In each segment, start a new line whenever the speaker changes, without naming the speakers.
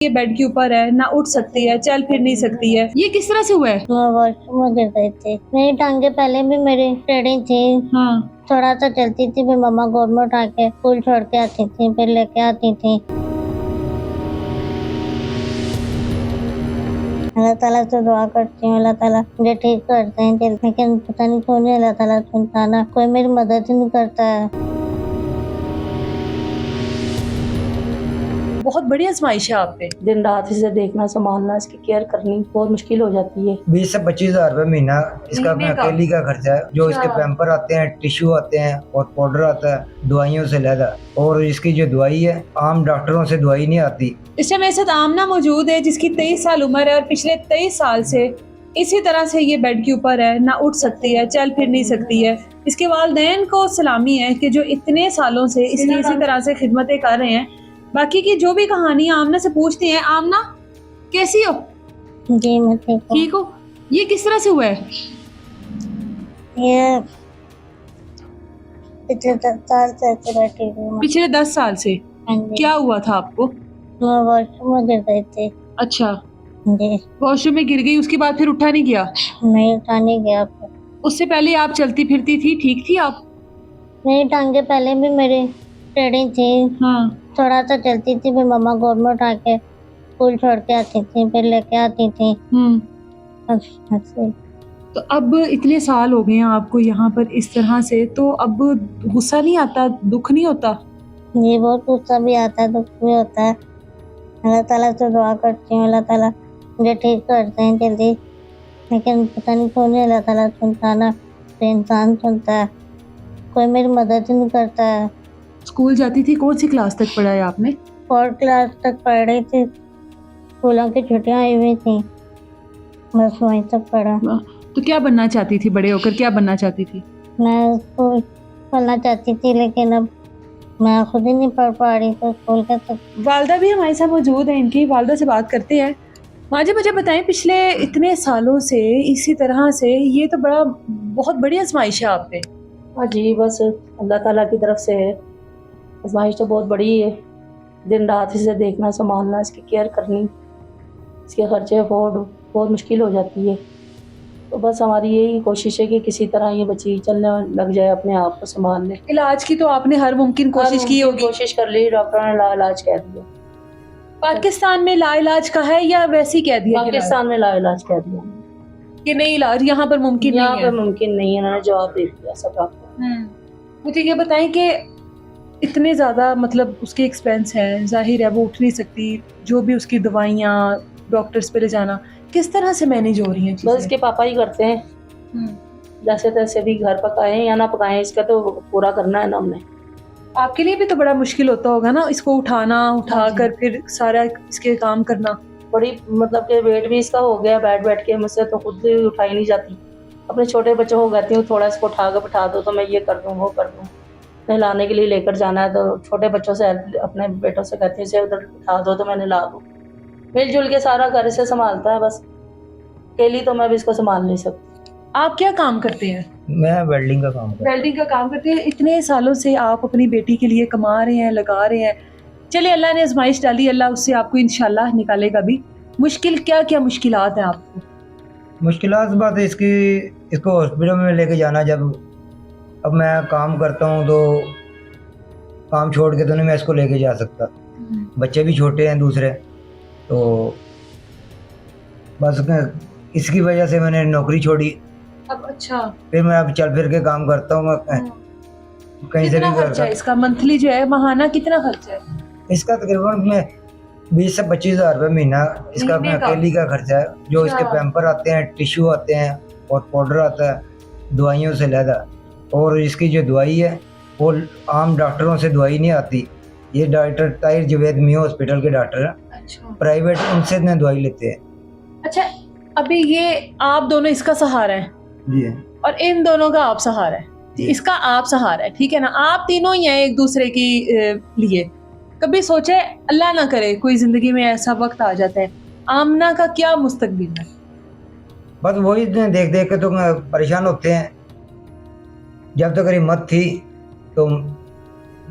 ये बेड के ऊपर है, ना उठ सकती है, चल फिर नहीं सकती है। ये किस तरह से हुआ है?
मैं वॉशरूम में गिर गई थी। मेरी टांगे पहले भी मेरी टेढ़ी थी,
हाँ,
थोड़ा सा चलती थी, फिर मम्मा गोद में उठा के स्कूल छोड़ के आती थी, फिर लेके आती थी। अल्लाह ताला से दुआ करती हूँ, अल्लाह ताला मुझे ठीक करते हैं जल्दी, लेकिन पता नहीं क्यों नहीं अल्लाह ताला सुनता ना, कोई मेरी मदद ही नहीं करता है।
बहुत बड़ी आजमाइश है आप पे।
दिन रात इसे देखना, संभालना, इसकी केयर करनी बहुत मुश्किल हो जाती है।
20 से 25 हज़ार रुपये महीना इसका
महीने का?
अकेली का खर्चा है। जो
अच्छा।
इसके पैम्पर आते हैं, टिश्यू आते हैं और पाउडर आता है दवाइयों से लहदा, और इसकी जो दवाई है आम डॉक्टरों से दवाई नहीं आती।
इस टाइम मेरे साथ आमना मौजूद है जिसकी 23 साल उम्र है और पिछले 23 साल से इसी तरह से ये बेड के ऊपर है, ना उठ सकती है, चल फिर नहीं सकती है। इसके वालिदैन को सलामी है कि जो इतने सालों से इसकी इसी तरह से खिदमतें कर रहे हैं। बाकी की जो भी कहानी आमना से पूछती हैं। आमना, कैसी हो?
जी मैं ठीक हूँ।
ठीक हो? ये किस तरह से हुआ है?
ये पिछले 10 साल से ऐसे बैठी हुई हूँ।
पिछले 10 साल से
हाँ जी।
क्या हुआ था आपको?
मैं वॉशरूम में गिर गई थी।
अच्छा,
जी
वॉशरूम में गिर गई, उसके बाद फिर उठा नहीं गया?
नहीं उठा नहीं गया फिर।
उससे पहले आप चलती फिरती थी, ठीक थी आप?
मेरी टांगे पहले भी मेरी टेढ़ी थी,
हाँ,
थोड़ा सा चलती थी, फिर मम्मा गोद में उठा के स्कूल छोड़ के आती थी, फिर लेके आती थी। बस ऐसे।
तो अब इतने साल हो गए हैं आपको यहाँ पर इस तरह से, तो अब गुस्सा नहीं आता, दुख नहीं होता?
ये बहुत गुस्सा भी आता है, दुख भी होता है। अल्लाह ताला से दुआ करती हूँ, अल्लाह ताला मुझे ठीक करते हैं जल्दी, लेकिन पता नहीं क्यों नहीं अल्लाह ताला सुनता ना, तो इंसान सुनता है, कोई मेरी मदद ही नहीं करता है।
स्कूल जाती थी, कौन सी क्लास तक पढ़ा है आपने?
4th क्लास तक पढ़ रही थी, स्कूलों की छुट्टियाँ आई हुई थी, बस वहीं तक पढ़ा।
तो क्या बनना चाहती थी, बड़े होकर क्या बनना चाहती थी?
मैं स्कूल पढ़ना चाहती थी, लेकिन अब मैं खुद ही नहीं पढ़ पा रही, तो स्कूल का तो
वालदा भी हमारे साथ मौजूद है, इनकी वालदा से बात करते हैं। माँ जी मुझे बताएं, पिछले इतने सालों से इसी तरह से ये तो बहुत बड़ी आजमाइश है आप पे।
हाँ जी, बस अल्लाह ताला की तरफ से है। आजमाइश तो बहुत बड़ी है। दिन रात इसे देखना, संभालना, इसकी केयर करनी, इसके खर्चे अफोर्ड बहुत मुश्किल हो जाती है। तो बस हमारी यही कोशिश है कि किसी तरह ये बच्ची चलने लग जाए, अपने आप को संभालने।
इलाज की तो आपने हर मुमकिन कोशिश की होगी?
कोशिश कर ली, डॉक्टर ने लाइलाज कह दिया।
पाकिस्तान में लाइलाज का है या वैसे ही कह दिया?
पाकिस्तान में लाइलाज कह दिया
कि नहीं, इलाज यहाँ पर मुमकिन
यहाँ
नहीं
पे
है।
मुमकिन नहीं है, उन्होंने जवाब दे दिया सब आपको।
मुझे ये बताएं कि इतने ज़्यादा मतलब उसके एक्सपेंस हैं, जाहिर है वो उठ नहीं सकती, जो भी उसकी दवाइयाँ, डॉक्टर्स पे ले जाना, किस तरह से मैनेज हो रही हैं
बस
चीज़ें?
इसके पापा ही करते हैं, जैसे तैसे भी घर पकाएं या ना पकाएं, इसका तो पूरा करना है ना हमने।
आपके लिए भी तो बड़ा मुश्किल होता होगा ना, इसको उठा कर फिर सारा इसके काम करना।
बड़ी मतलब कि वेट भी इसका हो गया, बैठ के मुझसे तो खुद ही उठाई नहीं जाती। अपने छोटे बच्चों को कहती हूँ थोड़ा इसको उठा कर बैठा दो, तो मैं ये कर दूँ वो कर दूँ। नहलाने के लिए लेकर जाना है तो छोटे बच्चों से अपने बेटों से कहती हूँ इसे उधर उठा दो तो मैं नहला दूँ। मिलजुल के सारा घर से संभालता है, बस अकेली तो मैं भी इसको संभाल नहीं सकती।
आप क्या काम करते हैं?
मैं वेल्डिंग का काम करता हूँ।
वेल्डिंग का काम करते हैं। इतने सालों से आप अपनी बेटी के लिए कमा रहे हैं, लगा रहे हैं। चलिए, अल्लाह ने आजमाइश डाली, अल्लाह उससे आपको इंशाल्लाह निकालेगा भी। मुश्किल क्या क्या मुश्किलात हैं आपको?
मुश्किलात बात है इसको हॉस्पिटल में लेके जाना। जब अब मैं काम करता हूँ तो काम छोड़ के तो नहीं मैं इसको लेके जा सकता, बच्चे भी छोटे हैं दूसरे, तो बस इसकी वजह से मैंने नौकरी छोड़ी।
अब अच्छा,
फिर मैं अब चल फिर के काम करता हूँ, मैं कहीं से
कितना
भी
खर्चा है इसका? मंथली जो है, माहाना कितना खर्चा है
इसका? तकरीबन मैं 20 से 25 हज़ार रुपये महीना इसका
महीने का?
अकेली का खर्चा है। जो इसके
अच्छा।
पैम्पर आते हैं, टिश्यू आते हैं और पाउडर आता है दवाइयों से लहदा, और इसकी जो दवाई है वो आम डॉक्टरों से दवाई नहीं आती। ये डॉक्टर ताहिर जवेद मियां हॉस्पिटल के डॉक्टर हैं,
अच्छा
प्राइवेट, उनसे दवाई लेते हैं।
अच्छा, अभी ये आप दोनों इसका सहारा है
जी
और इन दोनों का आप सहारा है।
जी।
इसका आप सहारा है, ठीक है ना? आप तीनों ही हैं एक दूसरे की लिए। कभी सोचे, अल्लाह ना करे कोई जिंदगी में ऐसा वक्त आ जाता है, आमना का क्या मुस्तकबिल है?
बस वही देख देख के तो परेशान होते हैं। जब तक हिम्मत थी तो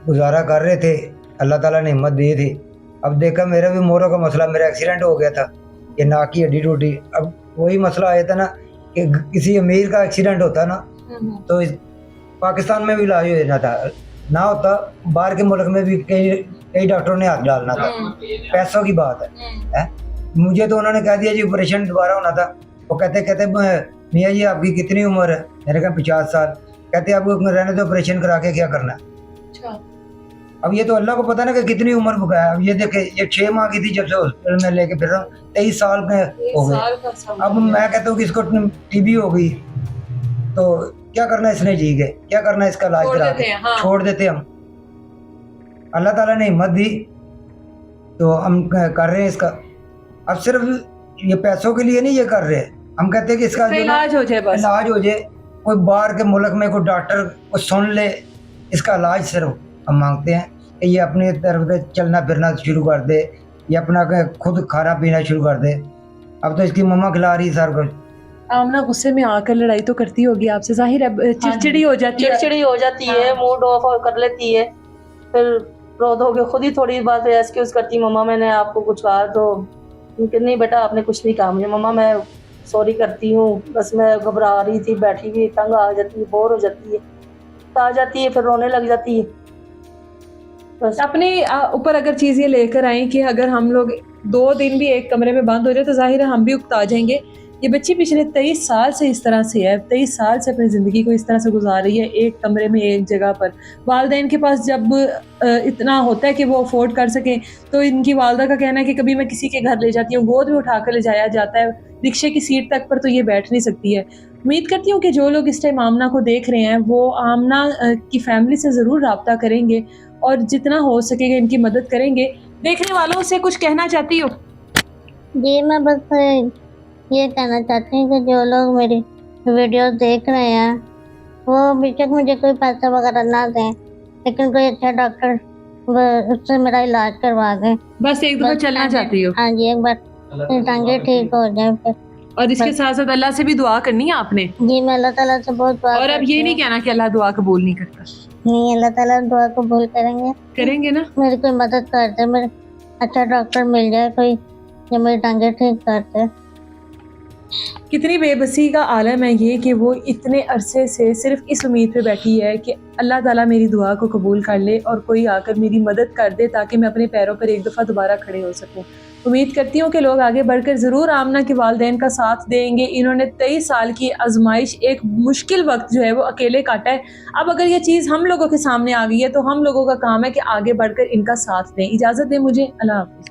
गुजारा कर रहे थे, अल्लाह ताला ने हिम्मत दी थी, अब देखा मेरा भी मोरों का मसला, मेरा एक्सीडेंट हो गया था, ये नाक की हड्डी टूटी। अब वही मसला आया था ना कि किसी अमीर का एक्सीडेंट होता ना तो पाकिस्तान में भी इलाज हो जाना था, ना होता बाहर के मुल्क में भी कई कई डॉक्टरों ने हाथ डालना था। पैसों की बात है? मुझे तो उन्होंने कह दिया जी ऑपरेशन दोबारा होना था। वो कहते मियाँ जी आपकी कितनी उम्र है? मैंने कहा 50 साल। कहते आपको रहने दो, ऑपरेशन करा के क्या करना है?
अच्छा।
अब ये तो अल्लाह को पता ना कि कितनी उम्र बुका है। अब ये देखे, ये 6 माह की थी जब से हॉस्पिटल में लेके फिर रहा हूँ, 23 साल में हो गए। अब मैं कहता हूँ कि इसको टीबी हो गई तो क्या करना इसने जी के, क्या करना इसका इलाज करा के छोड़ देते हम। अल्लाह ताला ने हिम्मत दी तो हम कर रहे हैं इसका। अब सिर्फ ये पैसों के लिए नहीं ये कर रहे, हम कहते हैं कि इसका जो
इलाज हो जाए, बस
इलाज हो जाए, कोई बाहर के मुल्क में कोई डॉक्टर को सुन ले, इसका इलाज सिर्फ हम मांगते हैं कि ये अपनी तरफ से चलना फिरना शुरू कर दे, ये अपना खुद खाना पीना शुरू कर दे। अब तो इसकी मम्मा खिला रही है सारा कुछ।
आमना गुस्से में आकर लड़ाई तो करती होगी आपसे, जाहिर है चिड़चिड़ी हो जाती है,
चिड़चिड़ी हो जाती है, मूड ऑफ कर लेती है, फिर रो धो के खुद ही थोड़ी बात एक्सक्यूज करती, मम्मा मैंने आपको कुछ कहा तो नहीं बेटा आपने कुछ नहीं कहा मुझे, मम्मा मैं सॉरी करती हूँ, बस मैं घबरा रही थी, बैठी हुई तंग आ जाती है, बोर हो जाती है, तो आ जाती है, फिर रोने लग जाती है। बस
अपने ऊपर अगर चीज़ ये लेकर आए कि अगर हम लोग 2 दिन भी एक कमरे में बंद हो जाए तो जाहिर है हम भी उकता जाएंगे। ये बच्ची पिछले 23 साल से इस तरह से है, 23 साल से अपनी ज़िंदगी को इस तरह से गुजार रही है, एक कमरे में एक जगह पर। वालिदैन के पास जब इतना होता है कि वो अफोर्ड कर सकें तो इनकी वालदा का कहना है कि कभी मैं किसी के घर ले जाती हूँ, गोद में उठा कर ले जाया जाता है, रिक्शे की सीट तक पर तो ये बैठ नहीं सकती है। उम्मीद करती हूँ कि जो लोग इस टाइम आमना को देख रहे हैं वो आमना की फैमिली से ज़रूर रब्ता करेंगे और जितना हो सकेगा इनकी मदद करेंगे। देखने वालों से कुछ कहना चाहती हो?
जी मैं बस ये कहना चाहती हूँ कि जो लोग मेरी वीडियो देख रहे हैं वो बेशक मुझे कोई पैसा वगैरह ना दें, लेकिन कोई अच्छा डॉक्टर उससे मेरा इलाज करवा दें।
बस एक दफा चलना चाहती हो?
हाँ जी, एक बार टांगे ठीक हो जाए फिर।
और इसके साथ साथ अल्लाह से भी दुआ करनी है आपने?
जी मैं अल्लाह ताला से बहुत दुआ
और अब ये नहीं कहना कि अल्लाह दुआ कबूल नहीं करता।
नहीं, अल्लाह ताला दुआ कबूल
करेंगे ना।
मेरी कोई मदद कर दे, मेरे अच्छा डॉक्टर मिल जाए कोई जो मेरी टांगे ठीक कर दे।
कितनी बेबसी का आलम है ये कि वो इतने अरसे से सिर्फ इस उम्मीद पे बैठी है कि अल्लाह ताला मेरी दुआ को कबूल कर ले और कोई आकर मेरी मदद कर दे ताकि मैं अपने पैरों पर एक दफ़ा दोबारा खड़े हो सकूं। उम्मीद करती हूँ कि लोग आगे बढ़कर ज़रूर आमना के वालिदैन का साथ देंगे। इन्होंने 23 साल की आजमाइश, एक मुश्किल वक्त जो है वो अकेले काटा है। अब अगर ये चीज़ हम लोगों के सामने आ गई है तो हम लोगों का काम है कि आगे बढ़कर इनका साथ दें। इजाज़त दें मुझे, अल्लाह हाफ़िज़।